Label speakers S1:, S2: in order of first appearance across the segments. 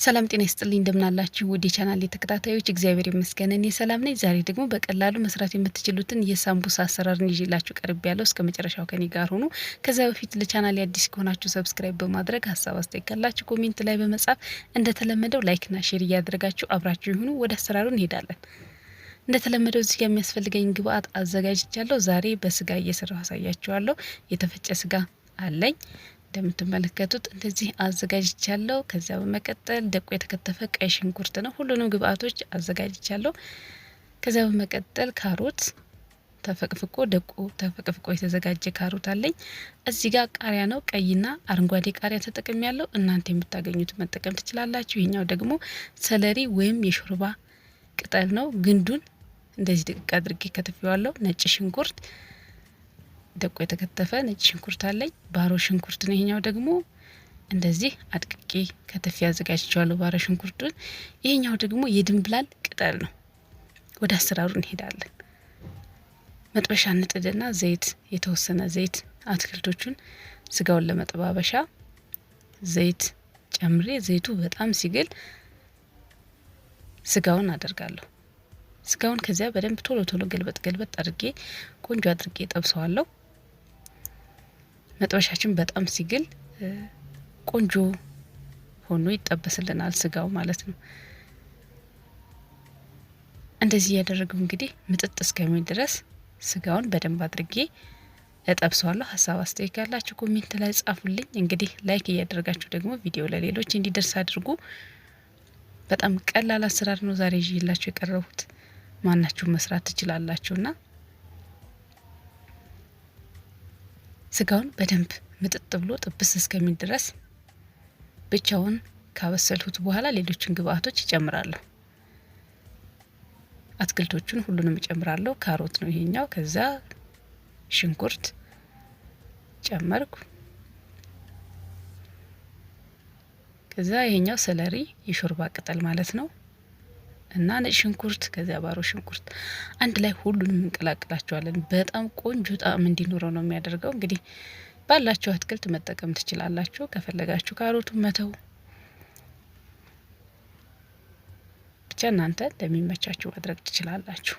S1: ሰላም ጤና ይስጥልኝ እንደምናላችሁ ውድ የቻናሌ ተከታታዮች፣ እግዚአብሔር ይመስገን እኔ ሰላም ነኝ። ዛሬ ደግሞ በቀላሉ መስራት የምትችሉትን የሳምቡሳ አሰራርን ይዤላችሁ ቀርብ ያለው እስከ መጨረሻው ከኔ ጋር ሆኑ። ከዛ በፊት ለቻናሌ አዲስ ከሆናችሁ ሰብስክራይብ በማድረግ ሀሳብ አስተያየት ካላችሁ ኮሜንት ላይ በመጻፍ እንደተለመደው ላይክና ሼር እያደረጋችሁ አብራችሁ ይሁኑ። ወደ አሰራሩ እንሄዳለን። እንደተለመደው እዚህ ጋር የሚያስፈልገኝ ግብአት አዘጋጅቻለሁ። ዛሬ በስጋ እየሰራሁ አሳያችኋለሁ። የተፈጨ ስጋ አለኝ እንደምትመለከቱት እንደዚህ አዘጋጅቻለሁ። ከዛ በመቀጠል ደቆ የተከተፈ ቀይ ሽንኩርት ነው። ሁሉንም ግብአቶች አዘጋጅቻለሁ። ከዛ በመቀጠል ካሮት ተፈቅፍቆ ደቆ ተፈቅፍቆ የተዘጋጀ ካሮት አለኝ። እዚህ ጋር ቃሪያ ነው፣ ቀይና አረንጓዴ ቃሪያ ተጠቅም ያለው እናንተ የምታገኙት መጠቀም ትችላላችሁ። ይሄኛው ደግሞ ሰለሪ ወይም የሾርባ ቅጠል ነው። ግንዱን እንደዚህ ድቅቅ አድርጌ ከትፌዋለሁ። ነጭ ሽንኩርት ደቆ የተከተፈ ነጭ ሽንኩርት አለኝ። ባሮ ሽንኩርት ነው። ይሄኛው ደግሞ እንደዚህ አድቅቄ ከተፍ ያዘጋጅቻለሁ ባሮ ሽንኩርቱን። ይሄኛው ደግሞ የድንብላል ቅጠል ነው። ወደ አሰራሩ እንሄዳለን። መጥበሻ እንጥድና ዘይት፣ የተወሰነ ዘይት አትክልቶቹን ስጋውን ለመጠባበሻ ዘይት ጨምሬ ዘይቱ በጣም ሲግል ስጋውን አደርጋለሁ። ስጋውን ከዚያ በደንብ ቶሎ ቶሎ ገልበጥ አድርጌ ቆንጆ አድርጌ ጠብሰዋለሁ። መጥበሻችን በጣም ሲግል ቆንጆ ሆኖ ይጠበስልናል ስጋው ማለት ነው። እንደዚህ ያደረገው እንግዲህ ምጥጥ እስከሚል ድረስ ስጋውን በደንብ አድርጌ እጠብሰዋለሁ። ሀሳብ አስተያየት ካላችሁ ኮሜንት ላይ ጻፉልኝ። እንግዲህ ላይክ እያደረጋችሁ ደግሞ ቪዲዮ ለሌሎች እንዲደርስ አድርጉ። በጣም ቀላል አሰራር ነው ዛሬ ይዤላችሁ የቀረቡት። ማናችሁ መስራት ትችላላችሁና ስጋውን በደንብ ምጥጥ ብሎ ጥብስ እስከሚል ድረስ ብቻውን ካበሰልሁት በኋላ ሌሎችን ግብአቶች እጨምራለሁ። አትክልቶቹን ሁሉንም እጨምራለሁ። ካሮት ነው ይሄኛው። ከዛ ሽንኩርት ጨመርኩ። ከዛ ይሄኛው ሰለሪ የሾርባ ቅጠል ማለት ነው እና ነጭ ሽንኩርት፣ ከዚያ ባሮ ሽንኩርት አንድ ላይ ሁሉንም እንቀላቅላቸዋለን። በጣም ቆንጆ ጣዕም እንዲኖረው ነው የሚያደርገው። እንግዲህ ባላችሁ አትክልት መጠቀም ትችላላችሁ። ከፈለጋችሁ ካሮቱን መተው ብቻ እናንተ እንደሚመቻችሁ ማድረግ ትችላላችሁ።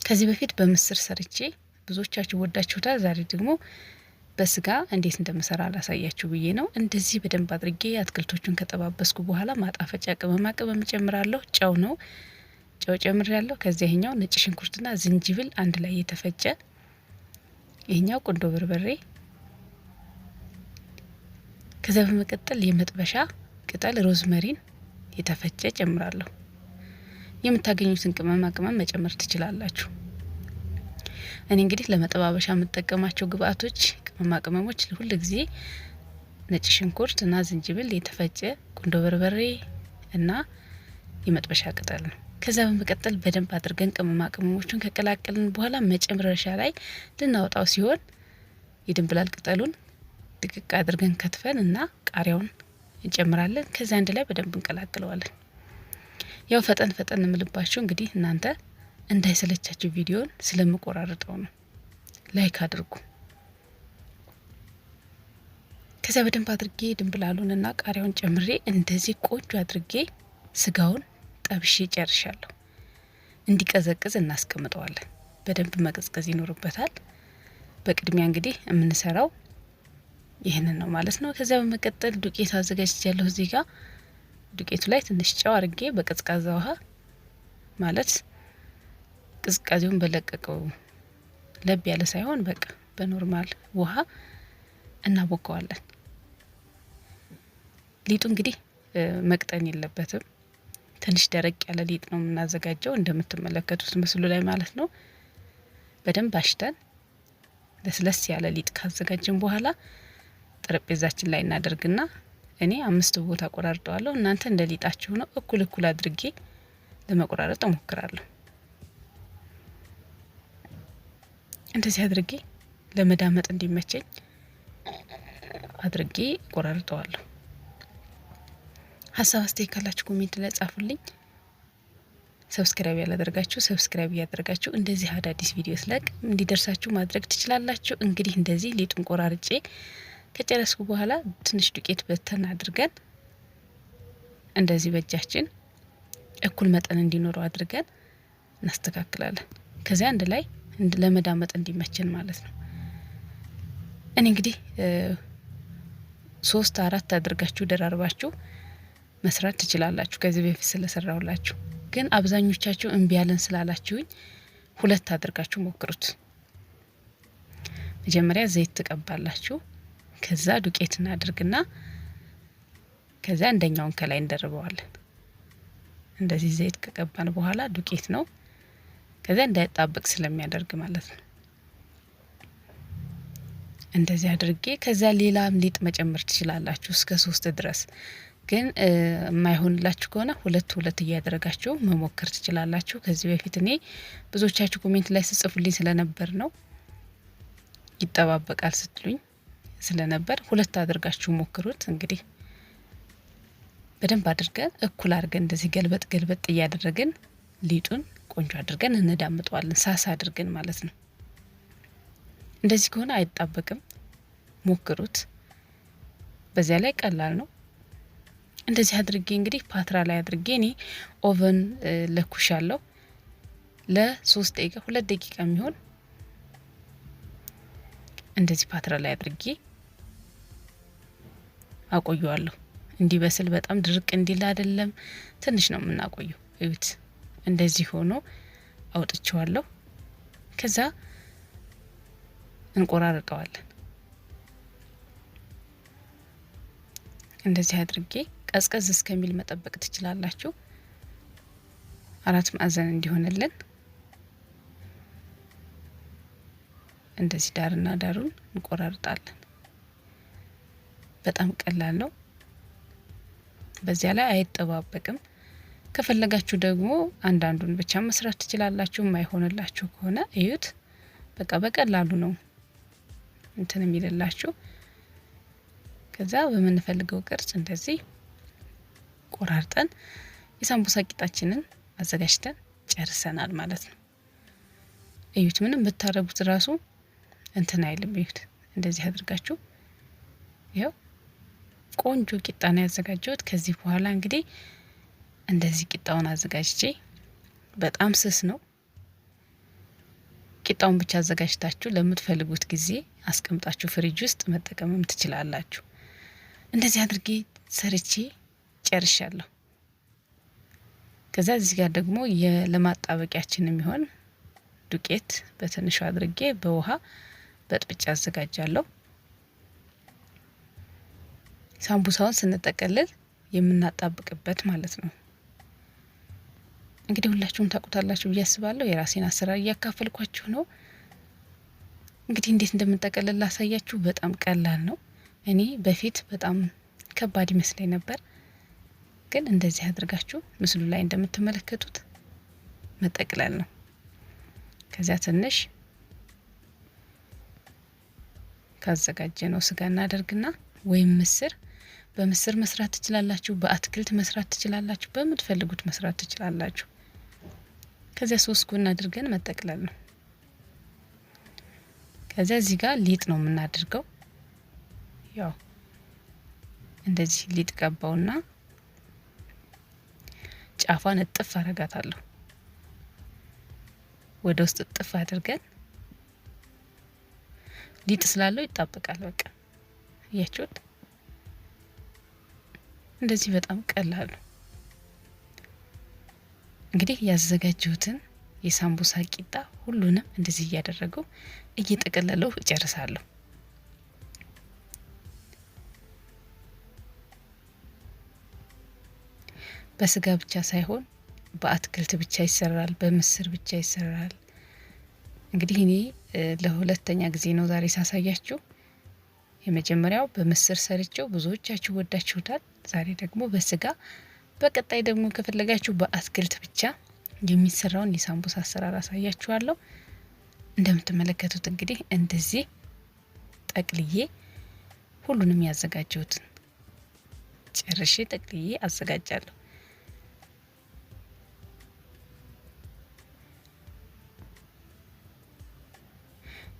S1: ከዚህ በፊት በምስር ሰርቼ ብዙዎቻችሁ ወዳችሁታል። ዛሬ ደግሞ በስጋ እንዴት እንደምሰራ ላሳያችሁ ብዬ ነው። እንደዚህ በደንብ አድርጌ አትክልቶቹን ከጠባበስኩ በኋላ ማጣፈጫ ቅመማ ቅመም ጨምራለሁ። ጨው ነው፣ ጨው ጨምሬያለሁ። ከዚያ ይሄኛው ነጭ ሽንኩርትና ዝንጅብል አንድ ላይ የተፈጨ፣ ይሄኛው ቁንዶ በርበሬ፣ ከዚያ በመቀጠል የመጥበሻ ቅጠል ሮዝመሪን የተፈጨ ጨምራለሁ። የምታገኙትን ቅመማ ቅመም መጨመር ትችላላችሁ። እኔ እንግዲህ ለመጠባበሻ የምጠቀማቸው ግብአቶች ቅመማ ቅመሞች ሁሉ ጊዜ ነጭ ሽንኩርት እና ዝንጅብል የተፈጨ፣ ቁንዶ በርበሬ እና የመጥበሻ ቅጠል ነው። ከዛ በመቀጠል በደንብ አድርገን ቅመማ ቅመሞቹን ከቀላቀልን በኋላ መጨረሻ ላይ ልናወጣው ሲሆን የድንብላል ቅጠሉን ድቅቅ አድርገን ከትፈን እና ቃሪያውን እንጨምራለን። ከዛ አንድ ላይ በደንብ እንቀላቅለዋለን። ያው ፈጠን ፈጠን እንምልባችሁ እንግዲህ እናንተ እንዳይሰለቻችሁ ቪዲዮን ስለምቆራርጠው ነው። ላይክ አድርጉ። ከዚያ በደንብ አድርጌ ድንብላሉንና ቃሪያውን ጨምሬ እንደዚህ ቆንጆ አድርጌ ስጋውን ጠብሼ ጨርሻለሁ። እንዲቀዘቅዝ እናስቀምጠዋለን። በደንብ መቀዝቀዝ ይኖርበታል። በቅድሚያ እንግዲህ የምንሰራው ይህንን ነው ማለት ነው። ከዚያ በመቀጠል ዱቄት አዘጋጅቻለሁ። እዚህ ጋር ዱቄቱ ላይ ትንሽ ጨው አድርጌ በቀዝቃዛ ውሃ ማለት ቅዝቃዜውን በለቀቀው ለብ ያለ ሳይሆን በቃ በኖርማል ውሃ እናቦከዋለን። ሊጡ እንግዲህ መቅጠን የለበትም። ትንሽ ደረቅ ያለ ሊጥ ነው የምናዘጋጀው እንደምትመለከቱት ምስሉ ላይ ማለት ነው። በደንብ አሽተን ለስለስ ያለ ሊጥ ካዘጋጀን በኋላ ጠረጴዛችን ላይ እናደርግና እኔ 5 ቦታ ቆራርጠዋለሁ። እናንተ እንደ ሊጣችሁ ነው። እኩል እኩል አድርጌ ለመቆራረጥ እሞክራለሁ። እንደዚህ አድርጌ ለመዳመጥ እንዲመቸኝ አድርጌ ቆራርጠዋለሁ። ሀሳብ አስተያየት ካላችሁ ኮሜንት ላይ ጻፉልኝ። ሰብስክራይብ ያላደረጋችሁ ሰብስክራይብ ያደርጋችሁ እንደዚህ አዳዲስ ቪዲዮ ስለቅ እንዲደርሳችሁ ማድረግ ትችላላችሁ። እንግዲህ እንደዚህ ሊጡን ቆራርጬ ከጨረስኩ በኋላ ትንሽ ዱቄት በተን አድርገን እንደዚህ በእጃችን እኩል መጠን እንዲኖረው አድርገን እናስተካክላለን። ከዚያ አንድ ላይ ለመዳመጥ እንዲመችን ማለት ነው። እኔ እንግዲህ 3-4 አድርጋችሁ ደራርባችሁ መስራት ትችላላችሁ። ከዚህ በፊት ስለሰራውላችሁ ግን አብዛኞቻችሁ እምቢ ያለን ስላላችሁኝ 2 አድርጋችሁ ሞክሩት። መጀመሪያ ዘይት ትቀባላችሁ። ከዛ ዱቄት እናድርግና ከዛ አንደኛውን ከላይ እንደርበዋለን። እንደዚህ ዘይት ከቀባን በኋላ ዱቄት ነው። ከዛ እንዳይጣበቅ ስለሚያደርግ ማለት ነው። እንደዚህ አድርጌ ከዛ ሌላም ሊጥ መጨመር ትችላላችሁ እስከ 3 ድረስ። ግን የማይሆንላችሁ ከሆነ 2 እያደረጋችሁ መሞከር ትችላላችሁ። ከዚህ በፊት እኔ ብዙዎቻችሁ ኮሜንት ላይ ስጽፉልኝ ስለነበር ነው ይጠባበቃል ስትሉኝ ስለነበር 2 አድርጋችሁ ሞክሩት። እንግዲህ በደንብ አድርገን እኩል አድርገን እንደዚህ ገልበጥ እያደረግን ሊጡን ቆንጆ አድርገን እንዳምጠዋለን፣ ሳሳ አድርገን ማለት ነው። እንደዚህ ከሆነ አይጣበቅም። ሞክሩት። በዚያ ላይ ቀላል ነው። እንደዚህ አድርጌ እንግዲህ ፓትራ ላይ አድርጌ እኔ ኦቨን ለኩሻለሁ ለ3 ደቂቃ 2 ደቂቃ የሚሆን እንደዚህ ፓትራ ላይ አድርጌ አቆየዋለሁ። እንዲበስል በጣም ድርቅ እንዲል አይደለም፣ ትንሽ ነው የምናቆየው። እዩት፣ እንደዚህ ሆኖ አውጥቼዋለሁ። ከዛ እንቆራርጠዋለን። እንደዚህ አድርጌ ቀዝቀዝ እስከሚል መጠበቅ ትችላላችሁ። 4 ማዕዘን እንዲሆንልን እንደዚህ ዳርና ዳሩን እንቆራርጣለን። በጣም ቀላል ነው። በዚያ ላይ አይጠባበቅም። ከፈለጋችሁ ደግሞ አንዳንዱን ብቻ መስራት ትችላላችሁ። የማይሆንላችሁ ከሆነ እዩት፣ በቃ በቀላሉ ነው እንትን የሚልላችሁ። ከዛ በምንፈልገው ቅርጽ እንደዚህ ቆራርጠን የሳምቡሳ ቂጣችንን አዘጋጅተን ጨርሰናል ማለት ነው። እዩት፣ ምንም ብታረጉት ራሱ እንትን አይልም። እዩት፣ እንደዚህ አድርጋችሁ ይኸው ቆንጆ ቂጣ ነው ያዘጋጀሁት። ከዚህ በኋላ እንግዲህ እንደዚህ ቂጣውን አዘጋጅቼ በጣም ስስ ነው። ቂጣውን ብቻ አዘጋጅታችሁ ለምትፈልጉት ጊዜ አስቀምጣችሁ ፍሪጅ ውስጥ መጠቀምም ትችላላችሁ። እንደዚህ አድርጌ ሰርቼ ጨርሻለሁ። ከዛ እዚህ ጋር ደግሞ ለማጣበቂያችን የሚሆን ዱቄት በትንሹ አድርጌ በውሃ በጥብጫ አዘጋጃለሁ። ሳምቡሳውን ስንጠቀልል የምናጣብቅበት ማለት ነው። እንግዲህ ሁላችሁም ታውቁታላችሁ ብዬ አስባለሁ። የራሴን አሰራር እያካፈልኳችሁ ነው። እንግዲህ እንዴት እንደምንጠቀልል ላሳያችሁ። በጣም ቀላል ነው። እኔ በፊት በጣም ከባድ ይመስለኝ ነበር፣ ግን እንደዚህ አድርጋችሁ ምስሉ ላይ እንደምትመለከቱት መጠቅለል ነው። ከዚያ ትንሽ ካዘጋጀ ነው ስጋ እናደርግና ወይም ምስር፣ በምስር መስራት ትችላላችሁ፣ በአትክልት መስራት ትችላላችሁ፣ በምትፈልጉት መስራት ትችላላችሁ። ከዚያ 3 ጎን አድርገን መጠቅለል ነው። ከዚያ እዚህ ጋር ሊጥ ነው የምናደርገው። ያው እንደዚህ ሊጥ ቀባውና ጫፏን እጥፍ አረጋታለሁ። ወደ ውስጥ እጥፍ አድርገን ሊጥ ስላለው ይጣበቃል። በቃ እያችሁት እንደዚህ በጣም ቀላል ነው። እንግዲህ ያዘጋጀሁትን የሳምቡሳ ቂጣ ሁሉንም እንደዚህ እያደረገው እየጠቀለለው እጨርሳለሁ። በስጋ ብቻ ሳይሆን በአትክልት ብቻ ይሰራል፣ በምስር ብቻ ይሰራል። እንግዲህ እኔ ለሁለተኛ ጊዜ ነው ዛሬ ሳሳያችሁ። የመጀመሪያው በምስር ሰርቼው ብዙዎቻችሁ ወዳችሁታል። ዛሬ ደግሞ በስጋ፣ በቀጣይ ደግሞ ከፈለጋችሁ በአትክልት ብቻ የሚሰራውን የሳምቡሳ አሰራር አሳያችኋለሁ። እንደምትመለከቱት እንግዲህ እንደዚህ ጠቅልዬ ሁሉንም ያዘጋጀሁትን ጨርሼ ጠቅልዬ አዘጋጃለሁ።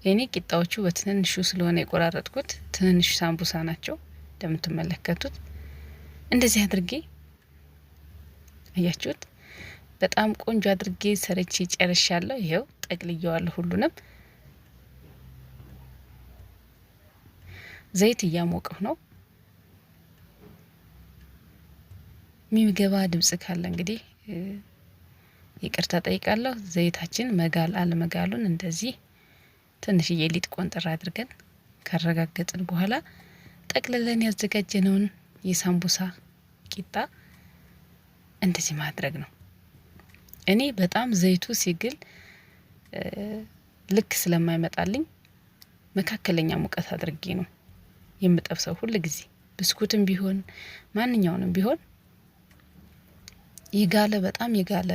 S1: የኔ ቂጣዎቹ በትንንሹ ስለሆነ የቆራረጥኩት ትንንሽ ሳምቡሳ ናቸው። እንደምትመለከቱት እንደዚህ አድርጌ አያችሁት? በጣም ቆንጆ አድርጌ ሰርቼ ጨርሻለሁ። ይሄው ጠቅልየዋለሁ ሁሉንም። ዘይት እያሞቀው ነው። የሚገባ ድምጽ ካለ እንግዲህ ይቅርታ ጠይቃለሁ። ዘይታችን መጋል አለመጋሉን እንደዚህ ትንሽዬ ሊጥ ቆንጥራ አድርገን ካረጋገጥን በኋላ ጠቅልለን ያዘጋጀነውን የሳምቡሳ ቂጣ እንደዚህ ማድረግ ነው። እኔ በጣም ዘይቱ ሲግል ልክ ስለማይመጣልኝ መካከለኛ ሙቀት አድርጌ ነው የምጠብሰው። ሁሉ ጊዜ ብስኩትም ቢሆን ማንኛውንም ቢሆን የጋለ በጣም የጋለ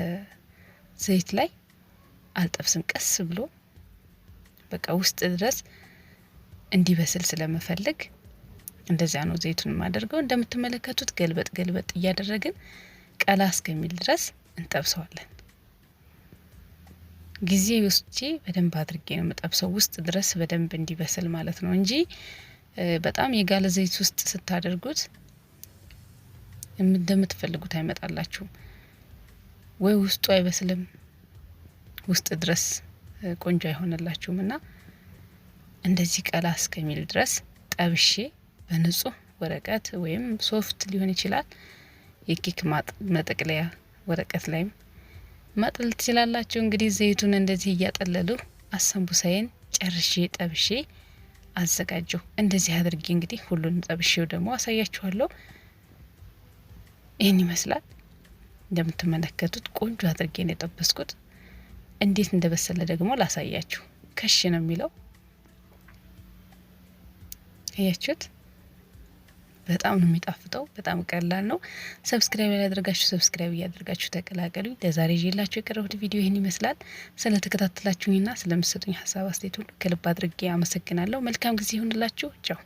S1: ዘይት ላይ አልጠብስም። ቀስ ብሎ በቃ ውስጥ ድረስ እንዲበስል ስለምፈልግ እንደዚያ ነው ዘይቱን የማደርገው። እንደምትመለከቱት ገልበጥ ገልበጥ እያደረግን ቀላ እስከሚል ድረስ እንጠብሰዋለን። ጊዜ ወስጄ በደንብ አድርጌ ነው የምጠብሰው ውስጥ ድረስ በደንብ እንዲበስል ማለት ነው እንጂ በጣም የጋለ ዘይት ውስጥ ስታደርጉት እንደምትፈልጉት አይመጣላችሁም። ወይ ውስጡ አይበስልም፣ ውስጥ ድረስ ቆንጆ አይሆንላችሁም። እና እንደዚህ ቀላ እስከሚል ድረስ ጠብሼ በንጹህ ወረቀት ወይም ሶፍት ሊሆን ይችላል የኬክ መጠቅለያ ወረቀት ላይም ማጥለል ትችላላችሁ። እንግዲህ ዘይቱን እንደዚህ እያጠለሉ አሳምቡሳዬን ጨርሼ ጠብሼ አዘጋጀሁ። እንደዚህ አድርጌ እንግዲህ ሁሉንም ጠብሼው ደግሞ አሳያችኋለሁ። ይህን ይመስላል። እንደምትመለከቱት ቆንጆ አድርጌ ነው የጠበስኩት። እንዴት እንደበሰለ ደግሞ ላሳያችሁ። ከሽ ነው የሚለው አያችሁት? በጣም ነው የሚጣፍጠው። በጣም ቀላል ነው። ሰብስክራይብ ያላደረጋችሁ ሰብስክራይብ እያደረጋችሁ ተቀላቀሉ። ለዛሬ ይዤላችሁ የቀረቡት ቪዲዮ ይህን ይመስላል። ስለተከታተላችሁኝና ስለምትሰጡኝ ሀሳብ አስተያየት ሁሉ ከልብ አድርጌ አመሰግናለሁ። መልካም ጊዜ ይሁንላችሁ። ቻው